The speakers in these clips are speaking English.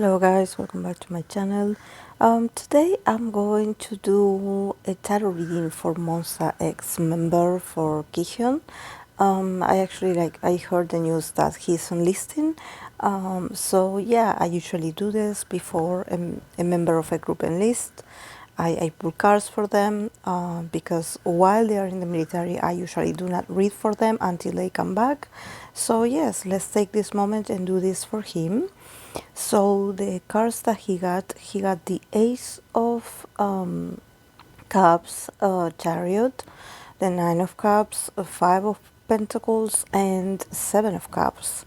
Hello guys, welcome back to my channel. Today I'm going to do a tarot reading for MONSTA X member for Kihyun. I heard the news that he's enlisting. So yeah, I usually do this before a member of a group enlist. I pull cards for them because while they are in the military, I usually do not read for them until they come back. So yes, let's take this moment and do this for him. So the cards that he got the Ace of Cups, Chariot, the Nine of Cups, Five of Pentacles, and Seven of Cups.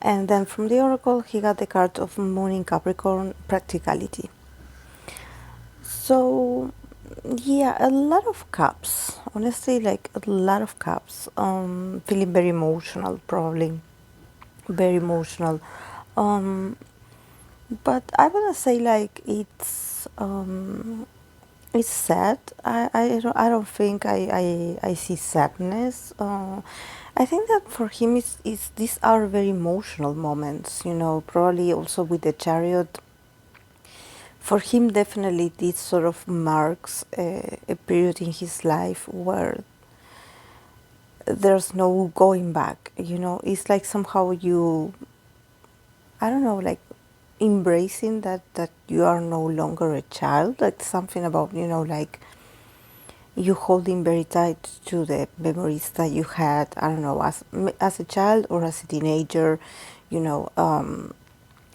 And then from the Oracle, he got the card of Moon in Capricorn, Practicality. So yeah, a lot of cups. Honestly, like a lot of cups. Feeling very emotional, probably very emotional. Um, but I wanna say like it's sad. I don't think I see sadness. I think that for him is these are very emotional moments. You know, probably also with the Chariot. For him, definitely, this sort of marks a period in his life where there's no going back. You know, it's like somehow you, I don't know, like embracing that you are no longer a child. Like something about, you know, like you holding very tight to the memories that you had. I don't know, as a child or as a teenager. You know,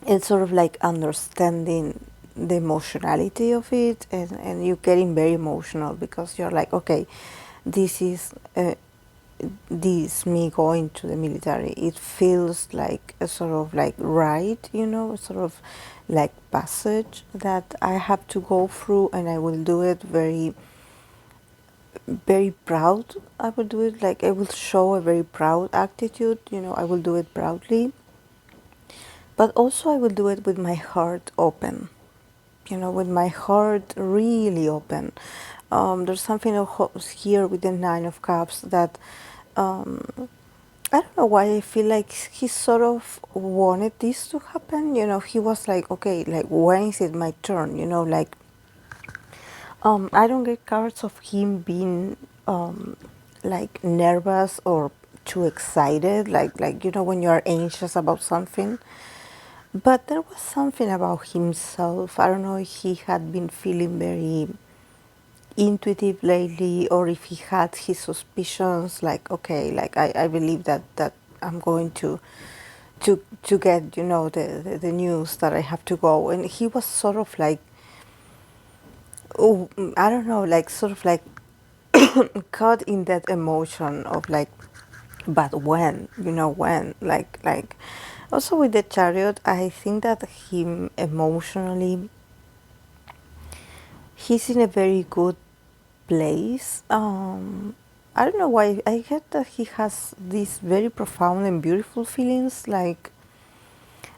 it's sort of like understanding the emotionality of it, and you getting very emotional because you're like, okay, this is this me going to the military. It feels like a sort of like rite, you know, sort of like passage that I have to go through, and I will do it very, very proud. I will do it like I will show a very proud attitude, you know, I will do it proudly, but also I will do it with my heart open, you know, with my heart really open. There's something here with the Nine of Cups that I don't know why I feel like he sort of wanted this to happen. You know, he was like, okay, like when is it my turn? You know, like I don't get cards of him being like nervous or too excited, like you know when you are anxious about something. But there was something about himself. I don't know if he had been feeling very intuitive lately, or if he had his suspicions. Like, okay, like I believe that I'm going to get, you know, the news that I have to go. And he was sort of like, oh, I don't know, like sort of like caught in that emotion of like, but when, you know, when, like also with the Chariot, I think that him emotionally, he's in a very good place. I don't know why I get that he has these very profound and beautiful feelings, like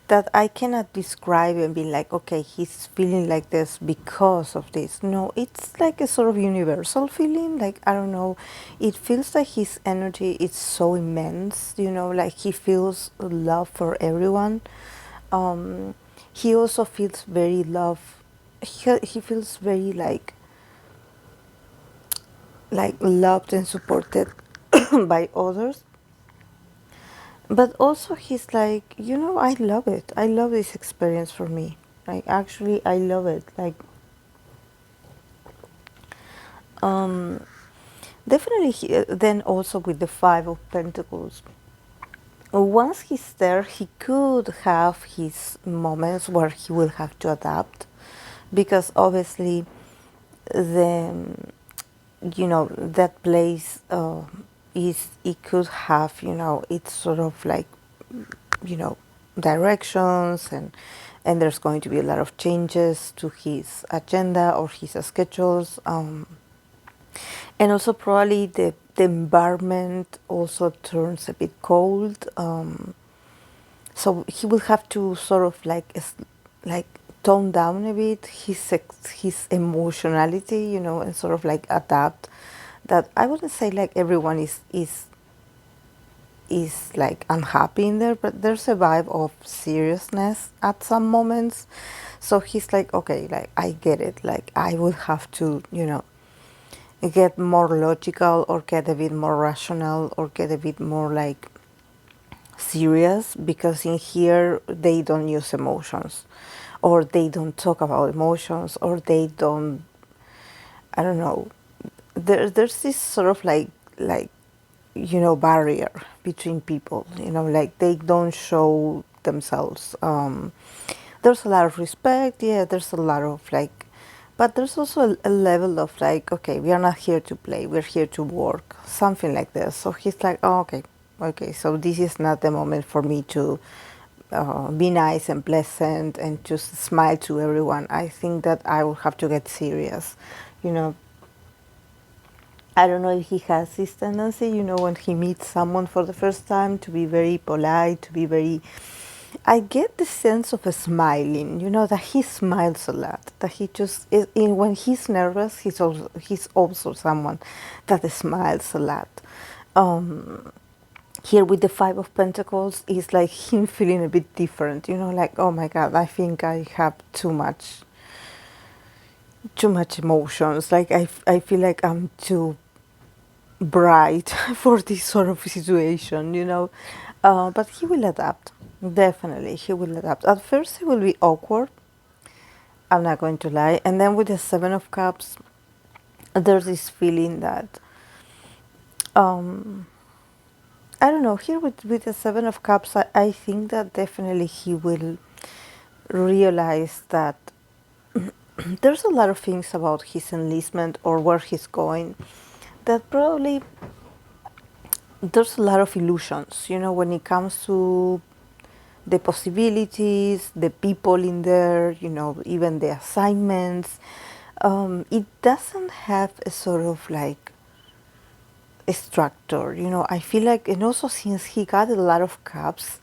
that I cannot describe and be like, okay, he's feeling like this because of this. No, it's like a sort of universal feeling. Like, I don't know, it feels like his energy is so immense, you know, like he feels love for everyone. He also feels very love. He feels very like loved and supported by others. But also he's like, you know, I love it. I love this experience for me. Like actually I love it. Like um definitely then also with the Five of Pentacles. Once he's there, he could have his moments where he will have to adapt, because obviously the, you know, that place is, it could have, you know, it's sort of like, you know, directions, and there's going to be a lot of changes to his agenda or his schedules, and also probably the environment also turns a bit cold, so he will have to sort of like tone down a bit his emotionality, you know, and sort of like adapt. That I wouldn't say like everyone is like unhappy in there, but there's a vibe of seriousness at some moments. So he's like, okay, like I get it. Like I will have to, get more logical or get a bit more rational or get a bit more like serious, because in here they don't use emotions, or they don't talk about emotions, or they don't, I don't know, there's this sort of like barrier between people, like they don't show themselves. There's a lot of respect, yeah, there's a lot of like, but there's also a level of like, okay, we are not here to play, we're here to work, something like this. So he's like, oh, okay, so this is not the moment for me to be nice and pleasant and just smile to everyone. I think that I will have to get serious, you know. I don't know if he has this tendency, when he meets someone for the first time, to be very polite, to be very. I get the sense of a smiling, that he smiles a lot. That he just is, when he's nervous, he's also someone that smiles a lot. Here with the Five of Pentacles is like him feeling a bit different, like, oh my God, I think I have too much emotions. Like I feel like I'm too bright for this sort of situation, but he will adapt. Definitely, he will adapt. At first, it will be awkward. I'm not going to lie. And then with the Seven of Cups, there's this feeling that, um, I don't know. Here with the Seven of Cups, I think that definitely he will realize that there's a lot of things about his enlistment or where he's going that probably there's a lot of illusions, when it comes to the possibilities, the people in there, even the assignments. It doesn't have a sort of like a structure, I feel like, and also since he got a lot of cups,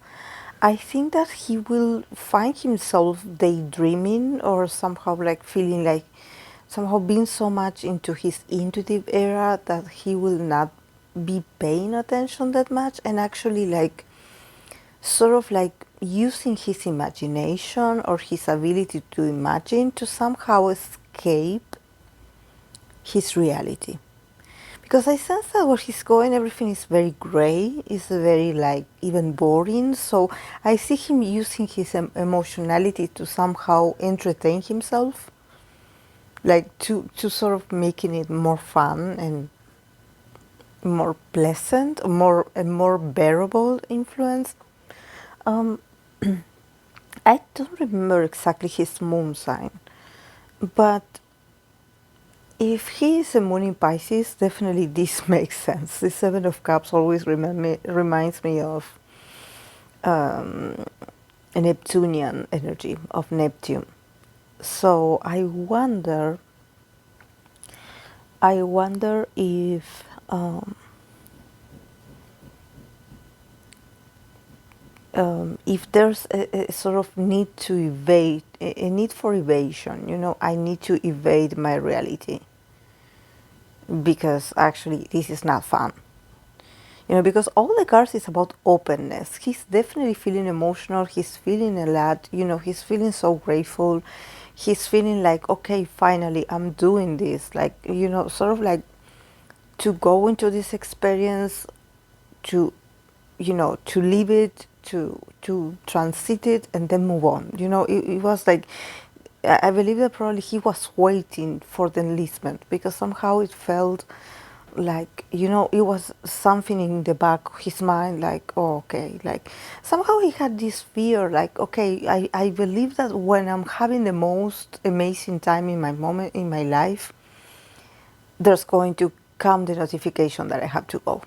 I think that he will find himself daydreaming or somehow like feeling like somehow being so much into his intuitive era that he will not be paying attention that much, and actually like sort of like using his imagination or his ability to imagine to somehow escape his reality. Because I sense that where he's going, everything is very gray, is very like even boring. So I see him using his emotionality to somehow entertain himself, like to sort of making it more fun and more pleasant, more a more bearable influence. Um, I don't remember exactly his moon sign, but if he is a moon in Pisces, definitely this makes sense. The Seven of Cups always reminds me of a Neptunian energy, of Neptune. So I wonder if there's a sort of need to evade, a need for evasion. I need to evade my reality because actually this is not fun. Because all the cards is about openness. He's definitely feeling emotional. He's feeling a lot. He's feeling so grateful. He's feeling like, okay, finally, I'm doing this. Like, sort of like to go into this experience, to, to live it, to transit it, and then move on. It was like, I believe that probably he was waiting for the enlistment because somehow it felt like, it was something in the back of his mind, like, oh, okay, like somehow he had this fear, like, okay, I believe that when I'm having the most amazing time in my moment in my life, there's going to come the notification that I have to go.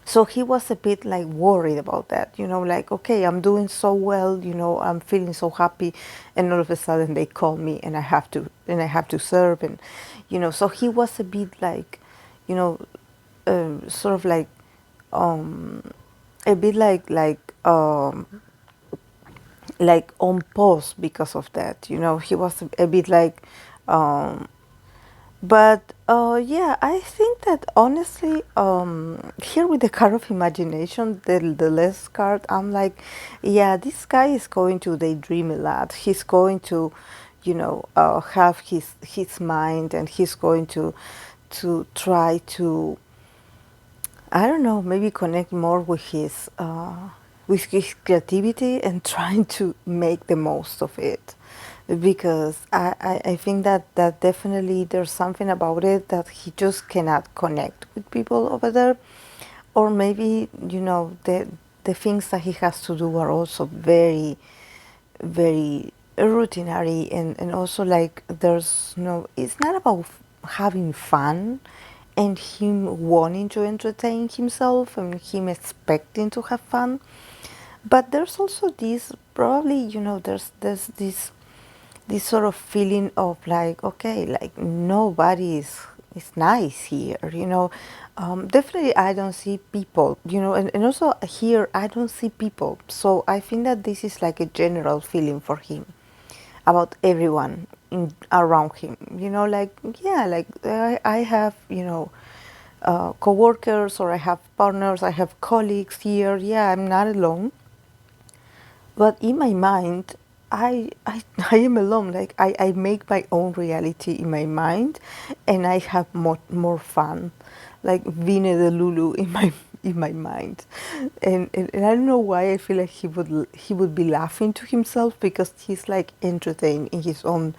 So he was a bit like worried about that, like, okay, I'm doing so well, I'm feeling so happy, and all of a sudden they call me and I have to serve, and so he was a bit like, you know, sort of like a bit like on pause because of that. He was a bit like But yeah, I think that honestly, here with the card of imagination, the last card, I'm like, yeah, this guy is going to daydream a lot. He's going to, have his mind, and he's going to try to, I don't know, maybe connect more with his creativity and trying to make the most of it, because I think that definitely there's something about it that he just cannot connect with people over there, or maybe the things that he has to do are also very very routinary, and also like there's no, it's not about having fun and him wanting to entertain himself and him expecting to have fun, but there's also this, probably, there's this sort of feeling of like, okay, like nobody is nice here, definitely I don't see people, and also here I don't see people, so I think that this is like a general feeling for him about everyone around him, like, yeah, like I have, co-workers, or I have partners, I have colleagues here, yeah, I'm not alone, but in my mind, I am alone. Like I make my own reality in my mind, and I have more fun, like being a Lulu in my mind, and I don't know why I feel like he would be laughing to himself, because he's like entertained in his own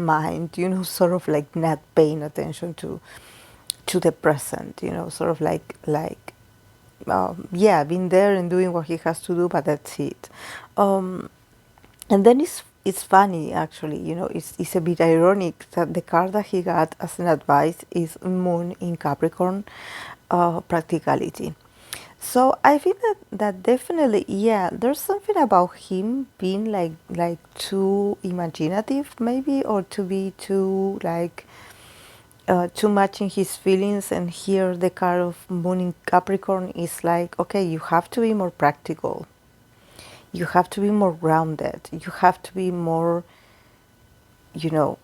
mind, sort of like not paying attention to the present, sort of like yeah, being there and doing what he has to do, but that's it. Um, and then it's funny, actually, it's a bit ironic that the card that he got as an advice is Moon in Capricorn, practicality. So I think that definitely, yeah, there's something about him being like too imaginative, maybe, or to be too like too much in his feelings. And here the card of Moon in Capricorn is like, okay, you have to be more practical, you have to be more grounded, you have to be more, you know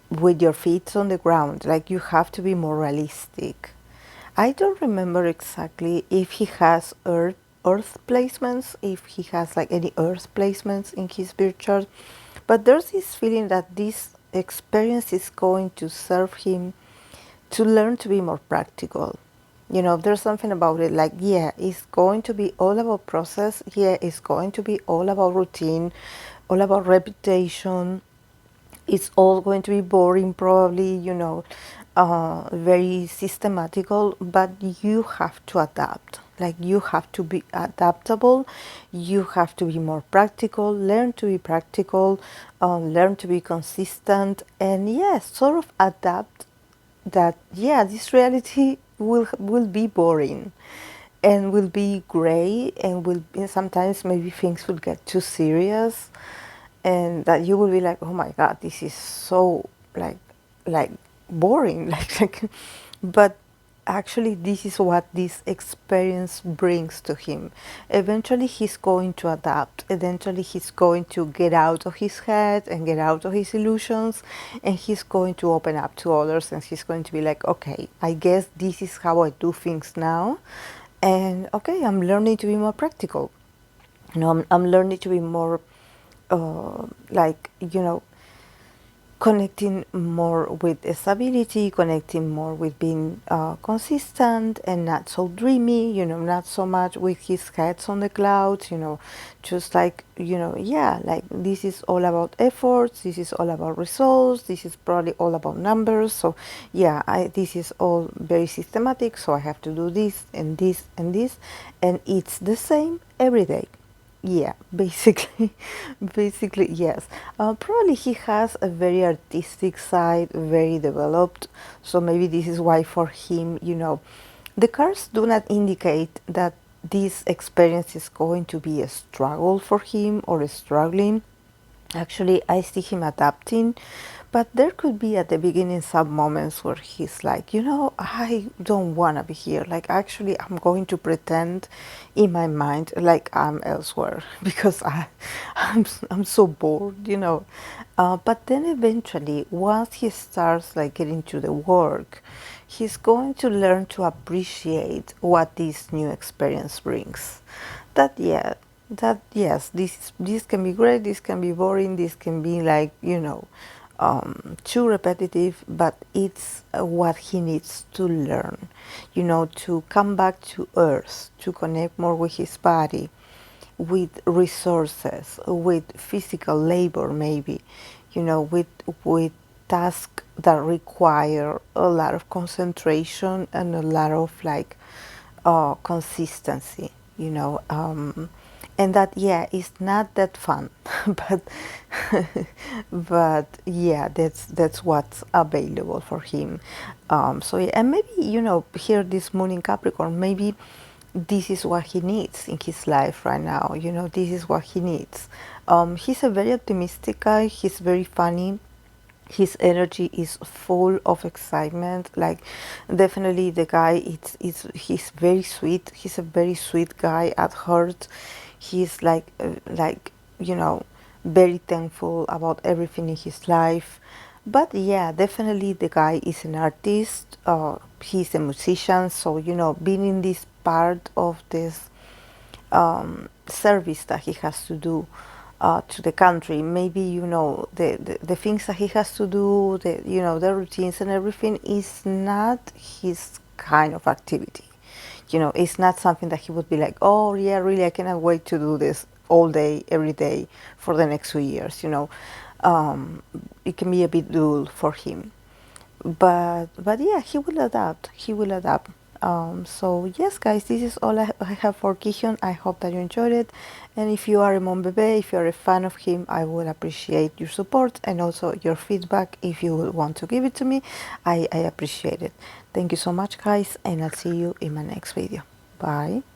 with your feet on the ground, like you have to be more realistic. I don't remember exactly if he has earth placements, if he has like any earth placements in his birth chart, but there's this feeling that this experience is going to serve him to learn to be more practical. There's something about it, like, yeah, it's going to be all about process. Yeah, it's going to be all about routine, all about repetition. It's all going to be boring, probably, very systematical, but you have to adapt. Like, you have to be adaptable, you have to be more practical, learn to be practical, learn to be consistent, and yes, sort of adapt that, yeah, this reality will be boring and will be gray, and will, sometimes maybe things will get too serious, and that you will be like, oh my god, this is so like boring, but actually this is what this experience brings to him. Eventually he's going to adapt, eventually he's going to get out of his head and get out of his illusions, and he's going to open up to others, and he's going to be like, okay, I guess this is how I do things now, and okay, I'm learning to be more practical. I'm learning to be more like, connecting more with stability, connecting more with being consistent and not so dreamy, not so much with his heads on the clouds, just like, yeah, like this is all about efforts, this is all about results, this is probably all about numbers. So yeah, this is all very systematic, so I have to do this and this and this, and it's the same every day. Yeah, basically, basically, yes. Probably he has a very artistic side, very developed. So maybe this is why for him, the cards do not indicate that this experience is going to be a struggle for him or a struggling. Actually, I see him adapting, but there could be at the beginning some moments where he's like, I don't want to be here. Like, actually, I'm going to pretend in my mind like I'm elsewhere because I'm so bored. But then eventually, once he starts like getting to the work, he's going to learn to appreciate what this new experience brings. That yeah, that yes, this can be great, this can be boring, this can be like too repetitive, but it's what he needs to learn, to come back to earth, to connect more with his body, with resources, with physical labor, maybe, with tasks that require a lot of concentration and a lot of like consistency, and that yeah, it's not that fun, but but yeah, that's what's available for him. So yeah, and maybe here this moon in Capricorn, maybe this is what he needs in his life right now. This is what he needs. He's a very optimistic guy. He's very funny. His energy is full of excitement. Like, definitely the guy, he's very sweet. He's a very sweet guy at heart. He's like very thankful about everything in his life. But yeah, definitely the guy is an artist. He's a musician, so being in this part of this service that he has to do to the country. Maybe the things that he has to do, the routines and everything is not his kind of activity. It's not something that he would be like, oh yeah, really, I cannot wait to do this all day, every day for the next 2 years. It can be a bit dull for him, but yeah, he will adapt. He will adapt. So yes, guys, this is all I have for Kihyun. I hope that you enjoyed it, and if you are a Mon Bebe, if you are a fan of him, I would appreciate your support and also your feedback. If you would want to give it to me, I appreciate it. Thank you so much, guys, and I'll see you in my next video. Bye.